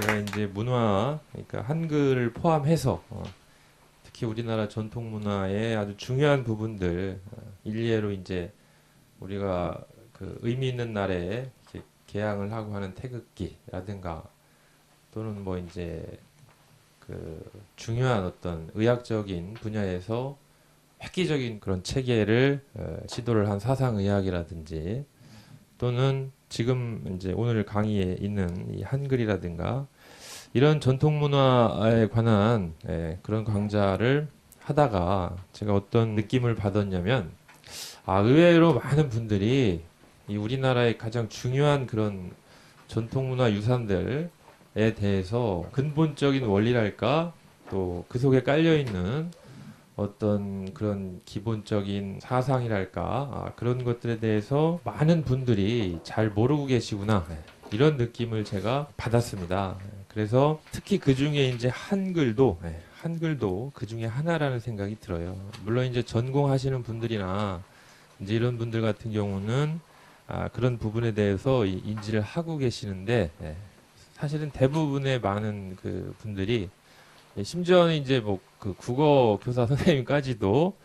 제가 이제 문화, 그러니까 한글을 포함해서 특히 우리나라 전통 문화의 아주 중요한 부분들 일례로 이제 우리가 그 의미 있는 날에 이렇게 개항을 하고 하는 태극기라든가 또는 뭐 이제 그 중요한 어떤 의학적인 분야에서 획기적인 그런 체계를 시도를 한 사상의학이라든지 또는 지금 이제 오늘 강의에 있는 이 한글이라든가 이런 전통 문화에 관한 그런 강좌를 하다가 제가 어떤 느낌을 받았냐면 의외로 많은 분들이 이 우리나라의 가장 중요한 그런 전통 문화 유산들에 대해서 근본적인 원리랄까 또 그 속에 깔려 있는 어떤 그런 기본적인 사상이랄까 그런 것들에 대해서 많은 분들이 잘 모르고 계시구나 이런 느낌을 제가 받았습니다. 그래서 특히 그 중에 이제 한글도 그 중에 하나라는 생각이 들어요. 물론 이제 전공하시는 분들이나 이제 이런 분들 같은 경우는 그런 부분에 대해서 인지를 하고 계시는데 사실은 대부분의 많은 그 분들이 심지어는 이제 뭐 그 국어 교사 선생님까지도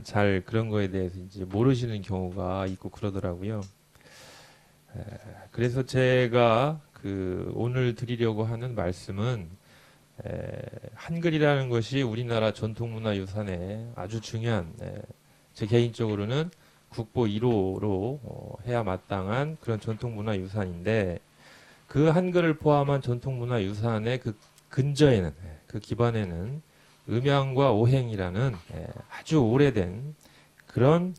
잘 그런 거에 대해서 이제 모르시는 경우가 있고 그러더라고요. 그래서 제가 그 오늘 드리려고 하는 말씀은 한글이라는 것이 우리나라 전통문화유산에 아주 중요한 제 개인적으로는 국보 1호로 해야 마땅한 그런 전통문화유산인데 그 한글을 포함한 전통문화유산의 그 근저에는 그 기반에는 음양과 오행이라는 아주 오래된 그런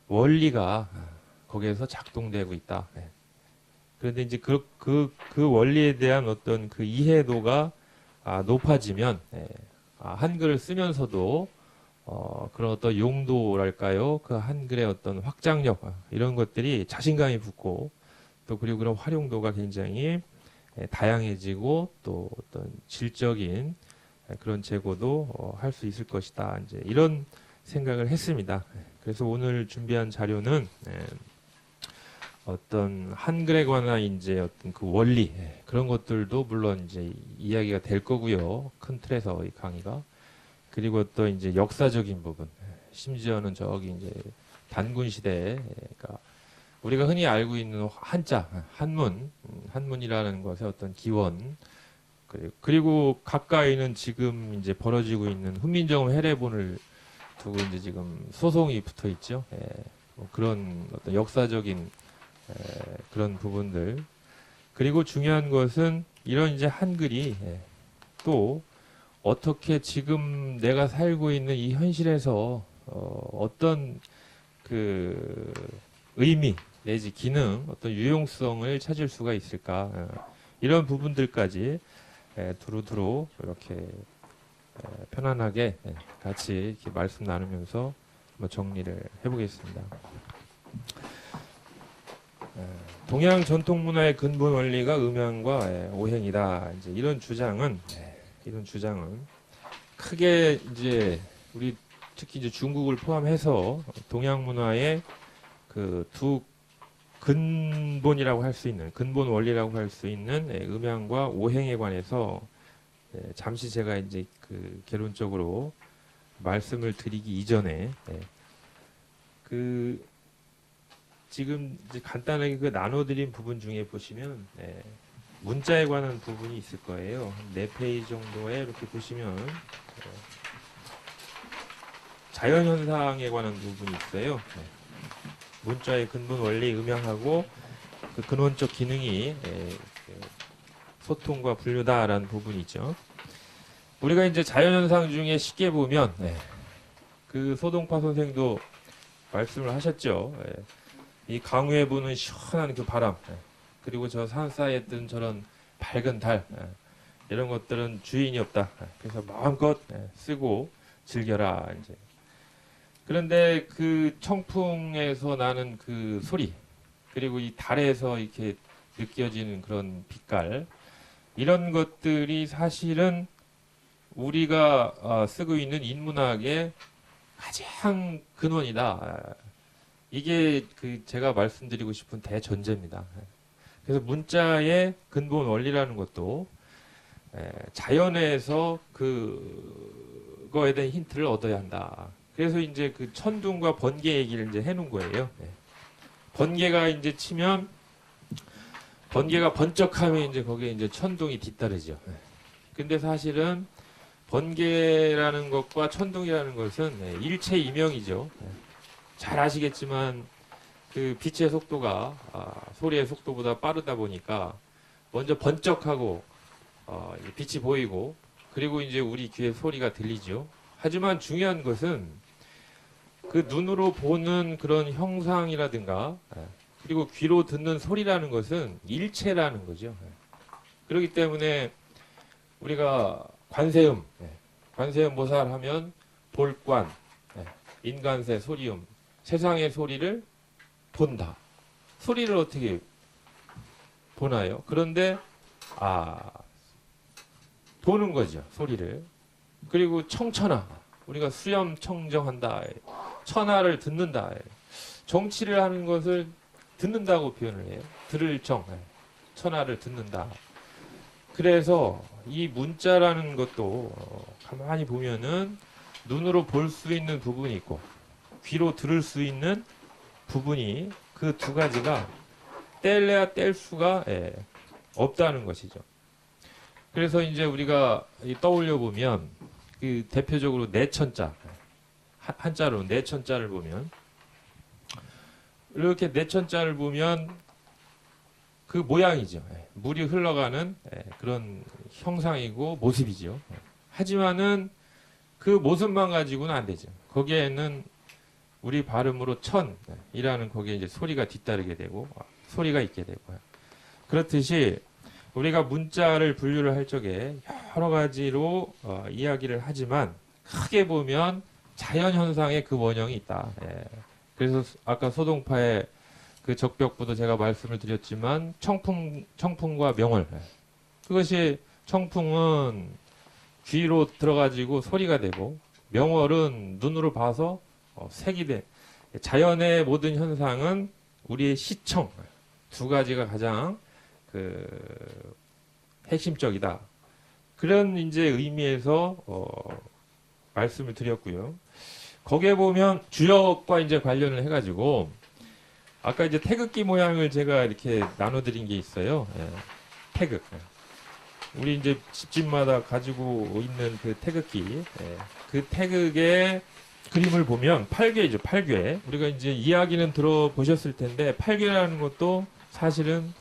원리가 거기에서 작동되고 있다. 그런데 이제 그 원리에 대한 어떤 그 이해도가 높아지면 한글을 쓰면서도 그런 어떤 용도랄까요? 그 한글의 어떤 확장력 이런 것들이 자신감이 붙고 또 그리고 그런 활용도가 굉장히 다양해지고 또 어떤 질적인 그런 재고도 할 수 있을 것이다. 이제 이런 생각을 했습니다. 그래서 오늘 준비한 자료는 어떤 한글에 관한 이제 어떤 그 원리 그런 것들도 물론 이제 이야기가 될 거고요. 큰 틀에서 이 강의가 그리고 또 이제 역사적인 부분 심지어는 저기 이제 단군 시대에 그러니까 우리가 흔히 알고 있는 한자 한문이라는 것의 어떤 기원 그리고 가까이는 지금 이제 벌어지고 있는 훈민정음 해례본을 두고 이제 지금 소송이 붙어 있죠. 뭐 그런 어떤 역사적인 그런 부분들 그리고 중요한 것은 이런 이제 한글이 또 어떻게 지금 내가 살고 있는 이 현실에서 어떤 그 의미 내지 기능 어떤 유용성을 찾을 수가 있을까 이런 부분들까지 두루두루 이렇게 편안하게 같이 이렇게 말씀 나누면서 한번 정리를 해보겠습니다. 동양 전통 문화의 근본 원리가 음양과 오행이다. 이제 이런 주장은 크게 이제 우리 특히 이제 중국을 포함해서 동양 문화의 그 두 근본이라고 할 수 있는 근본 원리라고 할 수 있는 음양과 오행에 관해서 잠시 제가 이제 그 개론적으로 말씀을 드리기 이전에 그 지금 이제 간단하게 그 나눠드린 부분 중에 보시면 문자에 관한 부분이 있을 거예요. 한 4페이지 정도에 이렇게 보시면 자연현상에 관한 부분이 있어요. 문자의 근본 원리 음양하고 그 근원적 기능이 소통과 분류다라는 부분이 있죠. 우리가 이제 자연현상 중에 쉽게 보면 그 소동파 선생도 말씀을 하셨죠. 이 강우에 부는 시원한 그 바람 그리고 저 산 사이에 뜬 저런 밝은 달 이런 것들은 주인이 없다. 그래서 마음껏 쓰고 즐겨라. 이제 그런데 그 청풍에서 나는 그 소리 그리고 이 달에서 이렇게 느껴지는 그런 빛깔 이런 것들이 사실은 우리가 쓰고 있는 인문학의 가장 근원이다. 이게 그 제가 말씀드리고 싶은 대전제입니다. 그래서 문자의 근본 원리라는 것도 자연에서 그거에 대한 힌트를 얻어야 한다. 그래서 이제 그 천둥과 번개 얘기를 이제 해놓은 거예요. 번개가 이제 치면 번개가 번쩍하면 이제 거기에 이제 천둥이 뒤따르죠. 근데 사실은 번개라는 것과 천둥이라는 것은 일체 이명이죠. 잘 아시겠지만 그 빛의 속도가 소리의 속도보다 빠르다 보니까 먼저 번쩍하고 이제 빛이 보이고 그리고 이제 우리 귀에 소리가 들리죠. 하지만 중요한 것은 그 눈으로 보는 그런 형상이라든가 그리고 귀로 듣는 소리라는 것은 일체라는 거죠. 그렇기 때문에 우리가 관세음, 관세음 모살 하면 볼관, 인간세, 소리음, 세상의 소리를 본다. 소리를 어떻게 보나요? 그런데 보는 거죠. 소리를. 그리고 청천하, 우리가 수염 청정한다. 천하를 듣는다. 정치를 하는 것을 듣는다고 표현을 해요. 들을 정, 천하를 듣는다. 그래서 이 문자라는 것도 가만히 보면은 눈으로 볼 수 있는 부분이 있고 귀로 들을 수 있는 부분이 그 두 가지가 뗄래야 뗄 수가 없다는 것이죠. 그래서 이제 우리가 떠올려 보면 그 대표적으로 내천자 한자로 내천자를 보면 이렇게 내천자를 보면 그 모양이죠. 물이 흘러가는 그런 형상이고 모습이죠. 하지만은 그 모습만 가지고는 안 되죠. 거기에는 우리 발음으로 천이라는 거기에 이제 소리가 뒤따르게 되고 소리가 있게 되고요. 그렇듯이 우리가 문자를 분류를 할 적에 여러 가지로 이야기를 하지만 크게 보면 자연 현상의 그 원형이 있다. 그래서 아까 소동파의 그 적벽부도 제가 말씀을 드렸지만 청풍과 명월. 그것이 청풍은 귀로 들어가지고 소리가 되고 명월은 눈으로 봐서 색이 돼. 자연의 모든 현상은 우리의 시청 두 가지가 가장 그 핵심적이다. 그런 이제 의미에서 말씀을 드렸고요. 거기에 보면 주역과 이제 관련을 해가지고 아까 이제 태극기 모양을 제가 이렇게 나눠드린 게 있어요. 태극. 우리 이제 집집마다 가지고 있는 그 태극기. 그 태극의 그림을 보면 팔괘이죠. 팔괘. 우리가 이제 이야기는 들어보셨을 텐데 팔괘라는 것도 사실은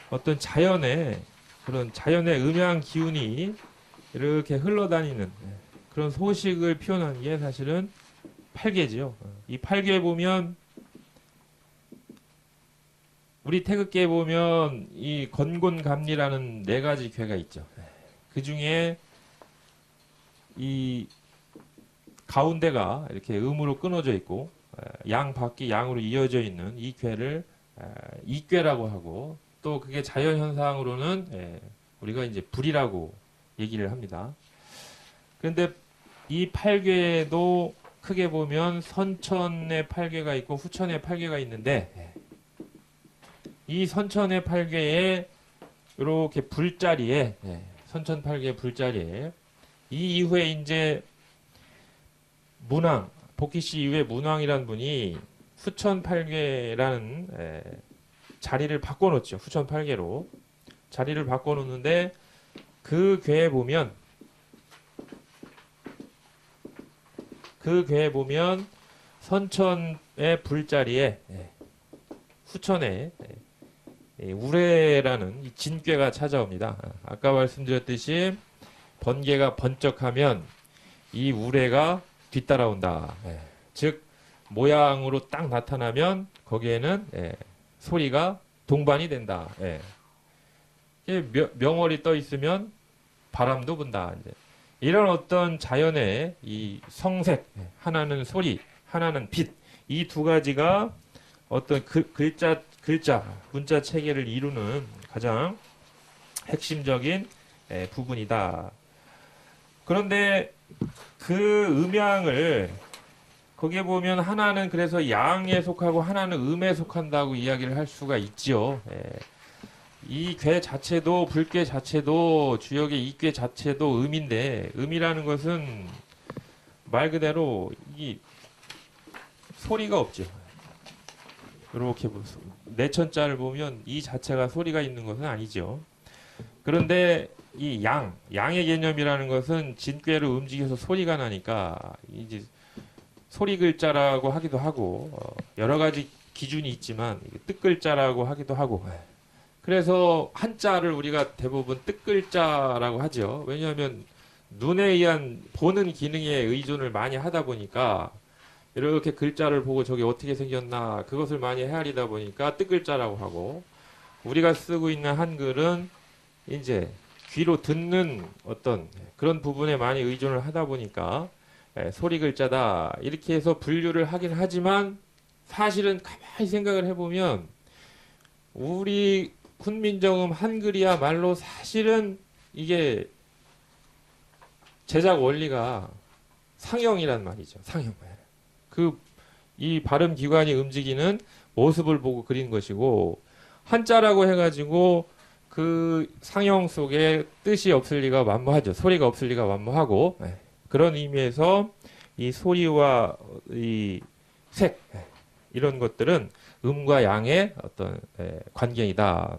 어떤 자연의 그런 자연의 음양 기운이 이렇게 흘러다니는 그런 소식을 표현한 게 사실은 팔괘지요. 이 팔괘 보면 우리 태극기에 보면 이 건곤감리라는 네 가지 괴가 있죠. 그 중에 이 가운데가 이렇게 음으로 끊어져 있고 양 밖이 양으로 이어져 있는 이 괴를 이괴라고 하고 또 그게 자연 현상으로는 우리가 이제 불이라고 얘기를 합니다. 그런데 이 팔괘도 크게 보면 선천의 팔괘가 있고 후천의 팔괘가 있는데 이 선천의 팔괘에 이렇게 불자리에 선천 팔괘 불자리에 이 이후에 이제 문왕 복희씨 이후에 문왕이라는 분이 후천 팔괘라는 자리를 바꿔놓죠. 후천 팔괘로 자리를 바꿔놓는데 그 괴에 보면 선천의 불자리에 후천에 우레라는 이 진괴가 찾아옵니다. 아까 말씀드렸듯이 번개가 번쩍하면 이 우레가 뒤따라온다. 즉 모양으로 딱 나타나면 거기에는 소리가 동반이 된다. 명월이 떠 있으면 바람도 분다. 이런 어떤 자연의 이 성색, 하나는 소리, 하나는 빛, 이 두 가지가 어떤 글자, 문자 체계를 이루는 가장 핵심적인 부분이다. 그런데 그 음양을 거기에 보면 하나는 그래서 양에 속하고 하나는 음에 속한다고 이야기를 할 수가 있지요. 이 괴 자체도 불괴 자체도 주역의 이 괴 자체도 음인데 음이라는 것은 말 그대로 이 소리가 없죠. 이렇게 내천자를 보면 이 자체가 소리가 있는 것은 아니죠. 그런데 이 양의 개념이라는 것은 진괴로 움직여서 소리가 나니까 이제 소리 글자라고 하기도 하고 여러 가지 기준이 있지만 뜻글자라고 하기도 하고 그래서 한자를 우리가 대부분 뜻글자라고 하죠. 왜냐하면 눈에 의한 보는 기능에 의존을 많이 하다 보니까 이렇게 글자를 보고 저게 어떻게 생겼나 그것을 많이 헤아리다 보니까 뜻글자라고 하고 우리가 쓰고 있는 한글은 이제 귀로 듣는 어떤 그런 부분에 많이 의존을 하다 보니까 소리 글자다 이렇게 해서 분류를 하긴 하지만 사실은 가만히 생각을 해보면 우리 훈민정음 한글이야말로 사실은 이게 제작 원리가 상형이란 말이죠. 상형. 이 발음 기관이 움직이는 모습을 보고 그린 것이고 한자라고 해가지고 그 상형 속에 뜻이 없을 리가 만무하죠. 소리가 없을 리가 만무하고 그런 의미에서 이 소리와 이 색 이런 것들은 음과 양의 어떤 관계이다.